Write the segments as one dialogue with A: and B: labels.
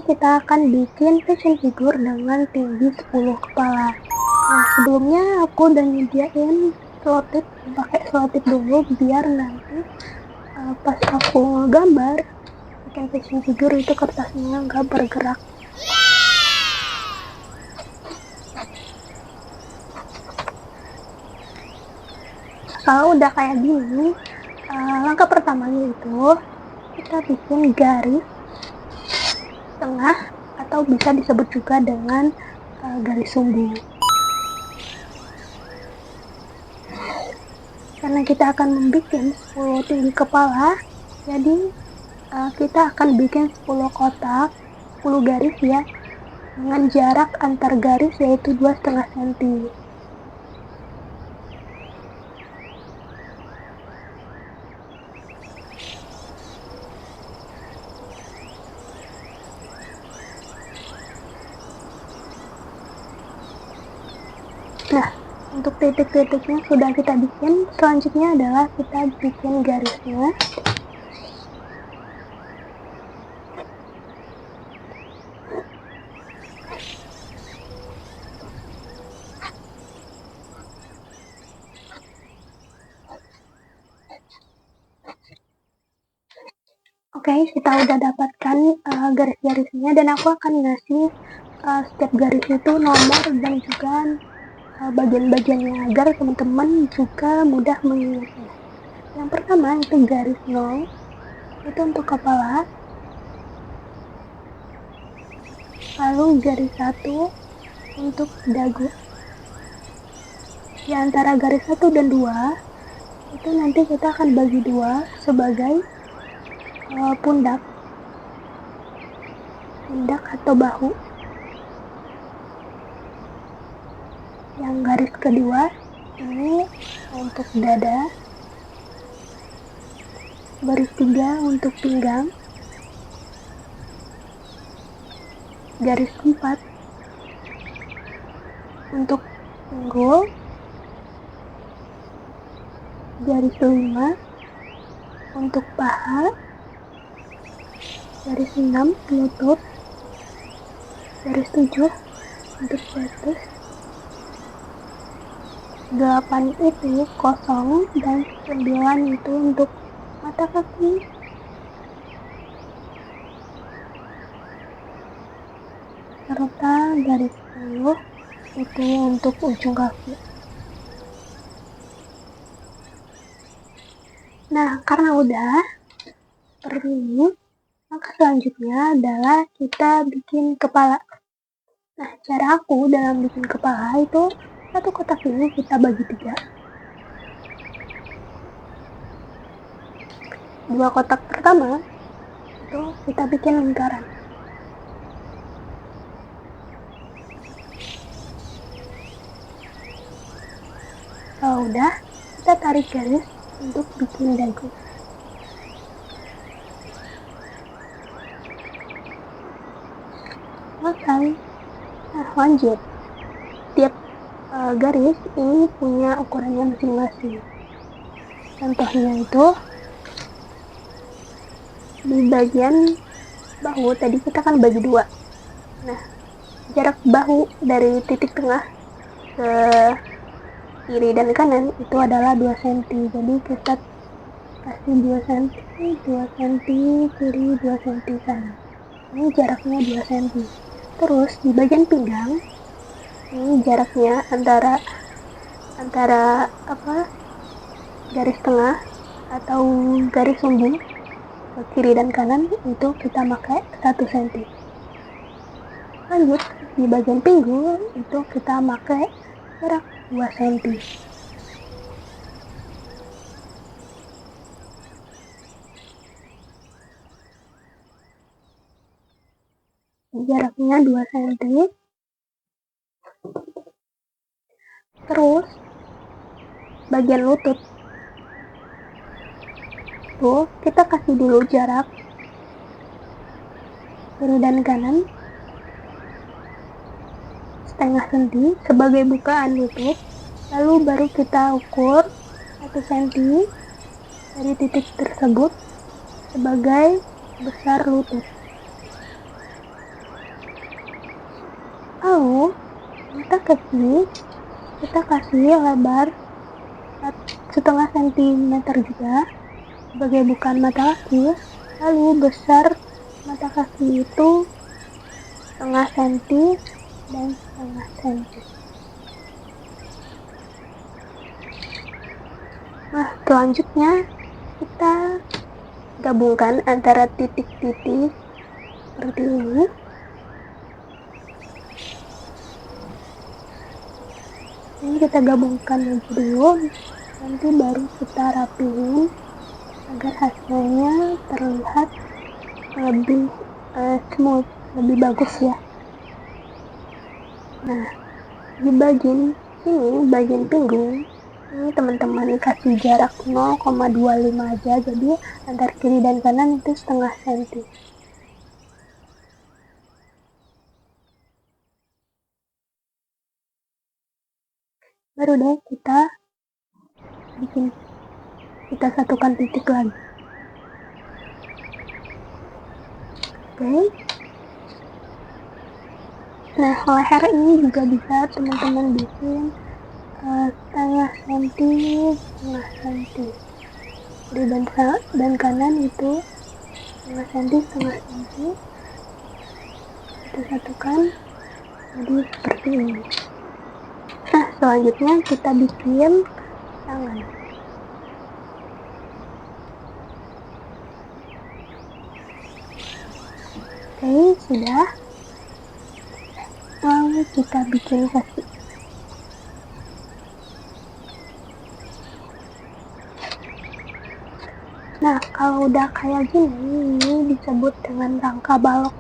A: kita akan bikin fashion figure dengan tinggi 10 kepala. Nah, sebelumnya aku udah nyediain selotip, pakai selotip dulu biar nanti pas aku gambar bikin fashion figure itu kertasnya nggak bergerak. Kalau udah kayak gini, langkah pertamanya itu kita bikin garis tengah atau bisa disebut juga dengan garis sumbu. Karena kita akan membuat 10 tinggi kepala, jadi kita akan bikin 10 kotak, 10 garis ya, dengan jarak antar garis yaitu 2,5 cm. Nah, untuk titik-titiknya sudah kita bikin, selanjutnya adalah kita bikin garisnya. Oke, kita udah dapatkan garis-garisnya dan aku akan ngasih setiap garis itu nomor dan juga bagian-bagiannya agar teman-teman juga mudah mengingatnya. Yang pertama itu garis 0, itu untuk kepala. Lalu garis 1 untuk dagu. Di antara garis 1 dan 2 itu nanti kita akan bagi 2 sebagai pundak atau bahu. Yang garis kedua ini untuk dada. Garis 3 untuk pinggang. Garis 4 untuk pinggul. Garis 5 untuk paha. Garis 6 lutut. Garis 7 untuk betis. 8 itu kosong dan 9 itu untuk mata kaki. Serta garis 10 itu untuk ujung kaki. Nah, karena udah seperti ini, maka selanjutnya adalah kita bikin kepala. Nah, cara aku dalam bikin kepala itu satu kotak ini kita bagi 3. 2 kotak pertama itu kita bikin lingkaran. Kalau udah, kita tarik garis untuk bikin dagu. Selesai. Nah, lanjut. Tiap garis ini punya ukurannya masing-masing. Contohnya itu di bagian bahu tadi kita kan bagi 2. Nah, jarak bahu dari titik tengah ke kiri dan kanan itu adalah 2 cm. Jadi kita kasih 2 cm, 2 cm kiri, 2 cm kanan. Ini jaraknya 2 cm. Terus di bagian pinggang ini jaraknya antara garis tengah atau garis sumbu ke kiri dan kanan itu kita pakai 1 cm. Lanjut di bagian pinggul itu kita pakai jarak 2 cm. Jaraknya 2 cm. Terus bagian lutut tuh kita kasih dulu jarak kiri dan kanan setengah senti sebagai bukaan lutut. Lalu baru kita ukur 1 cm dari titik tersebut sebagai besar lutut. Lalu mata kaki kita kasih lebar setengah sentimeter juga sebagai bukaan mata kaki. Lalu besar mata kaki itu setengah senti dan setengah senti. Nah, selanjutnya kita gabungkan antara titik-titik seperti ini. Ini kita gabungkan aja dulu, nanti baru kita rapihin agar hasilnya terlihat lebih smooth, lebih bagus ya. Nah, di bagian sini, bagian pinggul, ini teman-teman kasih jarak 0,25 aja, jadi antara kiri dan kanan itu setengah senti. Baru deh kita satukan titik lagi. Oke. Nah, leher ini juga bisa teman-teman bikin setengah senti, setengah senti. Kiri dan kanan itu setengah senti, setengah senti. Kita satukan jadi seperti ini. Nah, selanjutnya kita bikin tangan. Oke, sudah. Lalu kita bikin kaki. Nah, kalau udah kayak gini, ini disebut dengan rangka balok.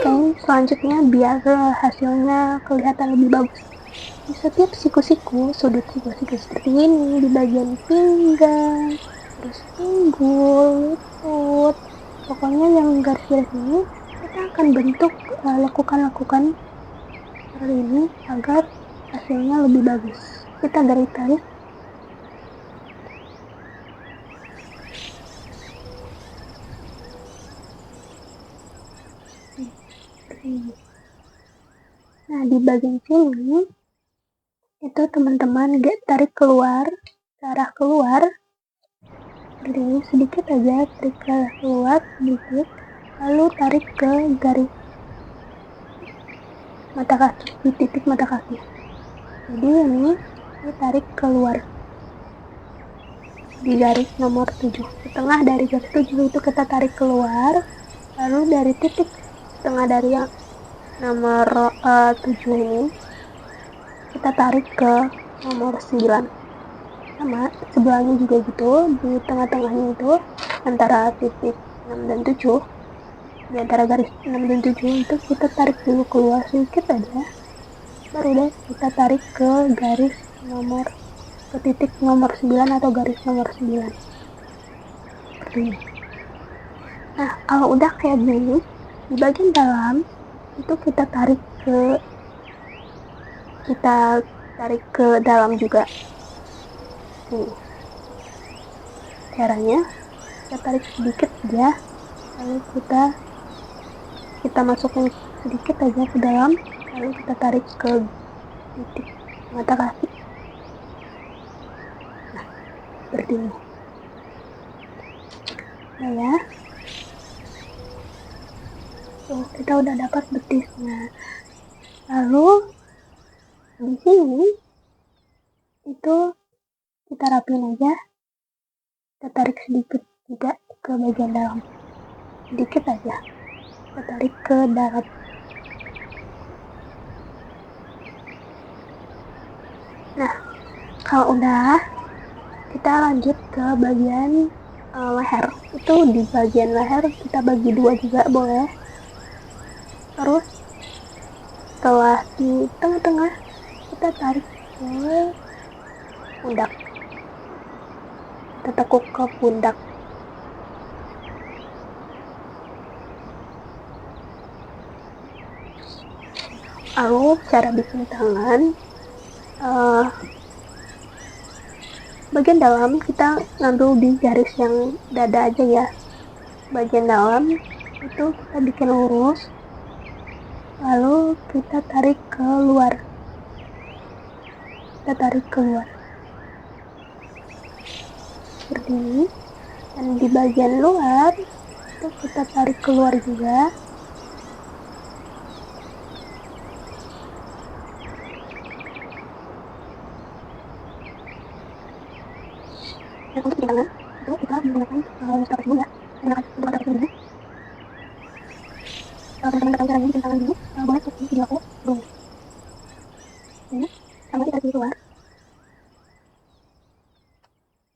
A: Oke, selanjutnya biar hasilnya kelihatan lebih bagus. Di setiap siku-siku, sudut siku-siku seperti ini, di bagian pinggang, terus pinggul, lutut, pokoknya yang garis-garis ini, kita akan bentuk lekukan-lekukan seperti ini agar hasilnya lebih bagus. Kita garis-garis. Seperti ini. Nah, di bagian sini, itu teman-teman tarik keluar, ke arah keluar, seperti ini, sedikit aja, tarik ke arah keluar, sedikit, lalu tarik ke garis mata kaki, di titik mata kaki. Jadi ini tarik keluar di garis nomor 7. Setengah dari garis 7 itu kita tarik keluar, lalu dari titik setengah dari yang nomor 7 ini kita tarik ke nomor 9. Sama sebelahnya juga gitu, di tengah-tengahnya itu antara titik 6 dan 7, di antara garis 6 dan 7 itu kita tarik dulu keluar sedikit aja, baru deh kita tarik ke garis ke titik nomor 9 atau garis nomor 9 seperti ini. Nah, kalau udah kayak gini, di bagian dalam itu kita tarik ke dalam juga. Nih, caranya kita tarik sedikit aja, lalu kita masukin sedikit aja ke dalam, lalu kita tarik ke titik mata kaki. Nah, seperti ini. Nah ya, tuh kita udah dapat betisnya. Lalu di sini itu kita rapiin aja, kita tarik sedikit juga ke bagian dalam, sedikit aja kita tarik ke dalam. Nah, kalau udah, kita lanjut ke bagian leher. Itu di bagian leher kita bagi dua juga boleh. Terus setelah di tengah-tengah kita tarik ke pundak, kita tekuk ke pundak. Lalu cara bikin tangan, bagian dalam kita ngambil di garis yang dada aja ya. Bagian dalam itu kita bikin lurus, Lalu kita tarik keluar. Seperti ini. Dan di bagian luar itu kita tarik keluar juga. Dan untuk di tangan itu kita menggunakan stop dulu ya. Untuk stop dulu. Kalau teman-teman tahu caranya di tangan dulu, boleh cek di video aku sebelumnya. Ini sama kita tarik keluar.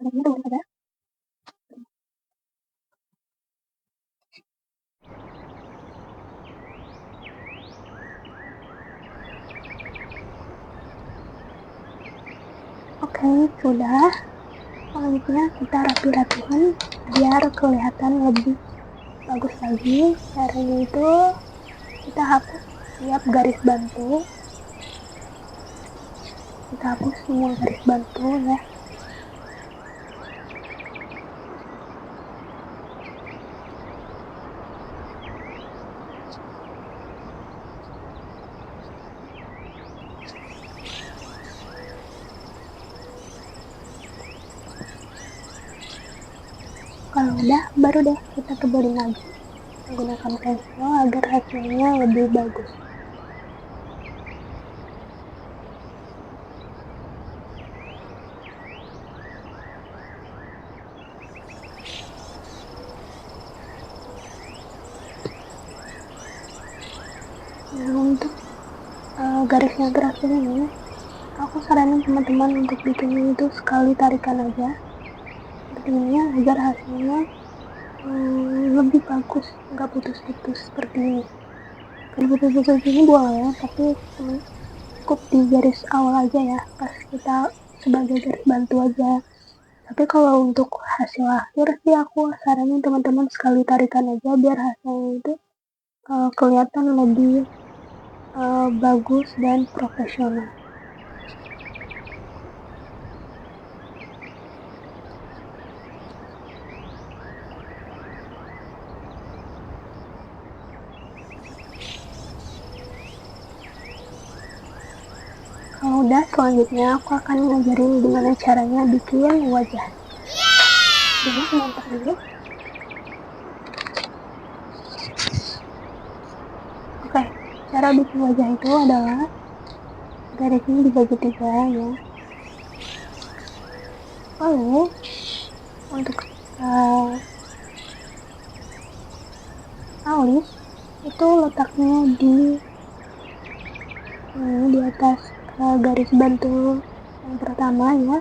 A: Bagiannya turun saja. Oke, sudah. Selanjutnya kita rapi-rapikan biar kelihatan lebih bagus lagi. Caranya itu kita hapus tiap garis bantu. Kita hapus semua garis bantu ya. Kalau udah, baru deh kita tebelin lagi menggunakan pensil agar hasilnya lebih bagus. Nah, untuk garis yang terakhir ini, aku saranin teman-teman untuk bikinnya itu sekali tarikan aja. Seperti ini agar hasilnya lebih bagus, nggak putus-putus seperti ini. Kalau putus-putus ini boleh, tapi cukup di garis awal aja ya, pas kita sebagai garis bantu aja. Tapi kalau untuk hasil akhir sih aku saranin teman-teman sekali tarikan aja biar hasilnya itu kelihatan lebih bagus dan profesional. Kalau udah, selanjutnya aku akan ngajarin gimana caranya bikin wajah. Jadi nonton dulu. Oke, cara bikin wajah itu adalah garisnya dibagi 3 ya. Lalu untuk alis itu letaknya di atas garis bantu yang pertama ya.